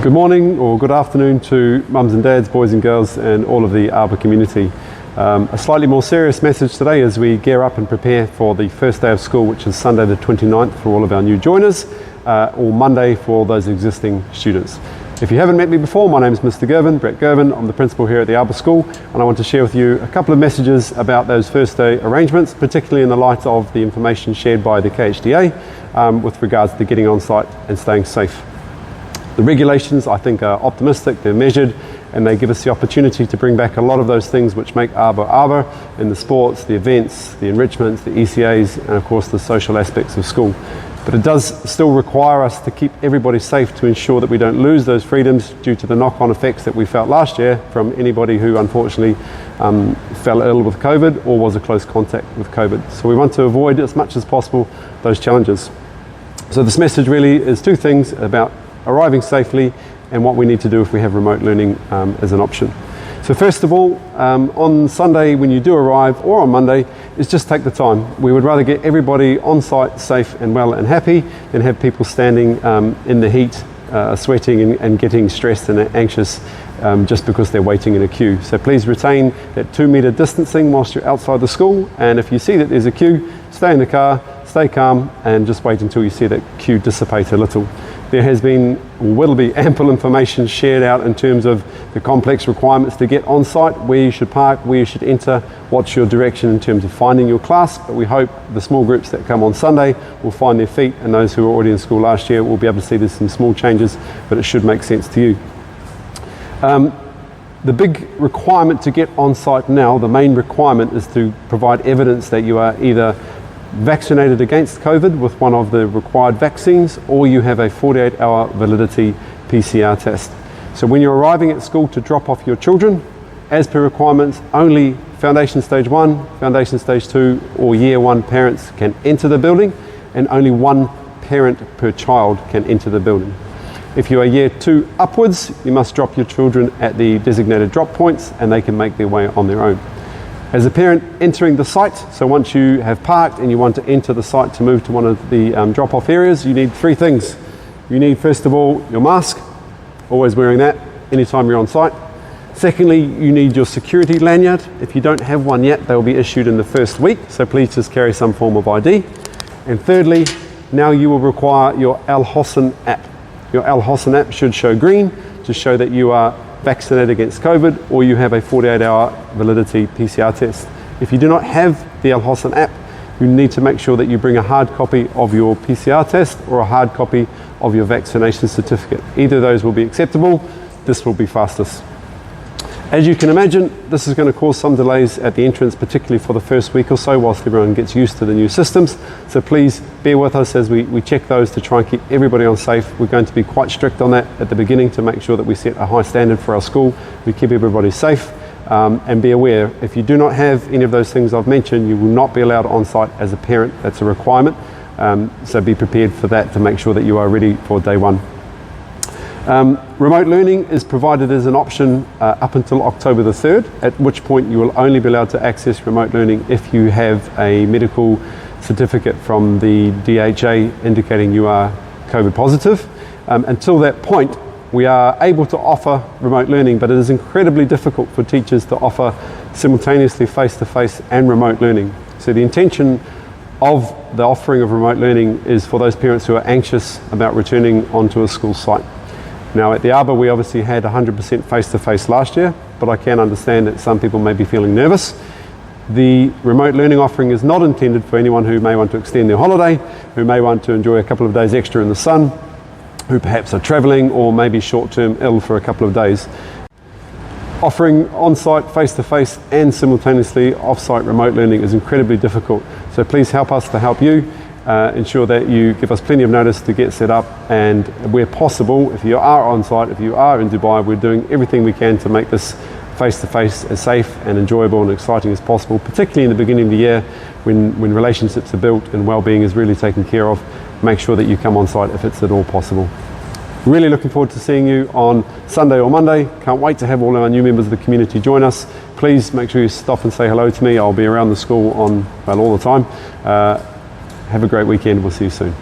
Good morning or good afternoon to mums and dads, boys and girls, and all of the Arbor community. A slightly more serious message today as we gear up and prepare for the first day of school, which is Sunday the 29th for all of our new joiners, or Monday for all those existing students. If you haven't met me before, my name is Mr. Girven, Brett Girven. I'm the principal here at the Arbor School, and I want to share with you a couple of messages about those first day arrangements, particularly in the light of the information shared by the KHDA with regards to getting on site and staying safe. The regulations, I think, are optimistic, they're measured, and they give us the opportunity to bring back a lot of those things which make Arbor Arbor in the sports, the events, the enrichments, the ECAs, and of course the social aspects of school. But it does still require us to keep everybody safe to ensure that we don't lose those freedoms due to the knock-on effects that we felt last year from anybody who unfortunately fell ill with COVID or was a close contact with COVID. So we want to avoid as much as possible those challenges. So this message really is two things about arriving safely and what we need to do if we have remote learning as an option. So first of all, on Sunday when you do arrive, or on Monday, is just take the time. We would rather get everybody on site safe and well and happy than have people standing in the heat, sweating and getting stressed and anxious just because they're waiting in a queue. So please retain that 2-meter distancing whilst you're outside the school, and if you see that there's a queue, stay in the car, stay calm, and just wait until you see that queue dissipate a little. There has been, or will be, ample information shared out in terms of the complex requirements to get on site, where you should park, where you should enter, what's your direction in terms of finding your class. But we hope the small groups that come on Sunday will find their feet, and those who were already in school last year will be able to see there's some small changes, but it should make sense to you. The big requirement to get on site now, the main requirement, is to provide evidence that you are either vaccinated against COVID with one of the required vaccines, or you have a 48-hour validity PCR test. So when you're arriving at school to drop off your children, as per requirements, only Foundation Stage 1, Foundation Stage 2 or Year 1 parents can enter the building, and only one parent per child can enter the building. If you are Year 2 upwards, you must drop your children at the designated drop points and they can make their way on their own. As a parent entering the site, so once you have parked and you want to enter the site to move to one of the drop-off areas, you need three things. You need, first of all, your mask, always wearing that anytime you're on site. Secondly, you need your security lanyard. If you don't have one yet, they will be issued in the first week, so please just carry some form of ID. And thirdly, now you will require your Al Hosn app. Your Al Hosn app should show green to show that you are vaccinated against COVID, or you have a 48-hour validity PCR test. If you do not have the Al Hosn app, you need to make sure that you bring a hard copy of your PCR test or a hard copy of your vaccination certificate. Either of those will be acceptable. This will be fastest. As you can imagine, this is going to cause some delays at the entrance, particularly for the first week or so whilst everyone gets used to the new systems. So please bear with us as we check those to try and keep everybody on safe. We're going to be quite strict on that at the beginning to make sure that we set a high standard for our school. We keep everybody safe, and be aware, if you do not have any of those things I've mentioned, you will not be allowed on site as a parent. That's a requirement. So be prepared for that to make sure that you are ready for day one. Remote learning is provided as an option up until October the 3rd, at which point you will only be allowed to access remote learning if you have a medical certificate from the DHA indicating you are COVID positive. Until that point, we are able to offer remote learning, but it is incredibly difficult for teachers to offer simultaneously face-to-face and remote learning. So the intention of the offering of remote learning is for those parents who are anxious about returning onto a school site. Now at the Arbor, we obviously had 100% face-to-face last year, but I can understand that some people may be feeling nervous. The remote learning offering is not intended for anyone who may want to extend their holiday, who may want to enjoy a couple of days extra in the sun, who perhaps are traveling or maybe short-term ill for a couple of days. Offering on-site, face-to-face and simultaneously off-site remote learning is incredibly difficult. So please help us to help you. Ensure that you give us plenty of notice to get set up, and where possible, if you are on site, if you are in Dubai, we're doing everything we can to make this face-to-face as safe and enjoyable and exciting as possible, particularly in the beginning of the year when relationships are built and well-being is really taken care of. Make sure that you come on site if it's at all possible. Really looking forward to seeing you on Sunday or Monday. Can't wait to have all our new members of the community join us. Please make sure you stop and say hello to me. I'll be around the school all the time. Have a great weekend. We'll see you soon.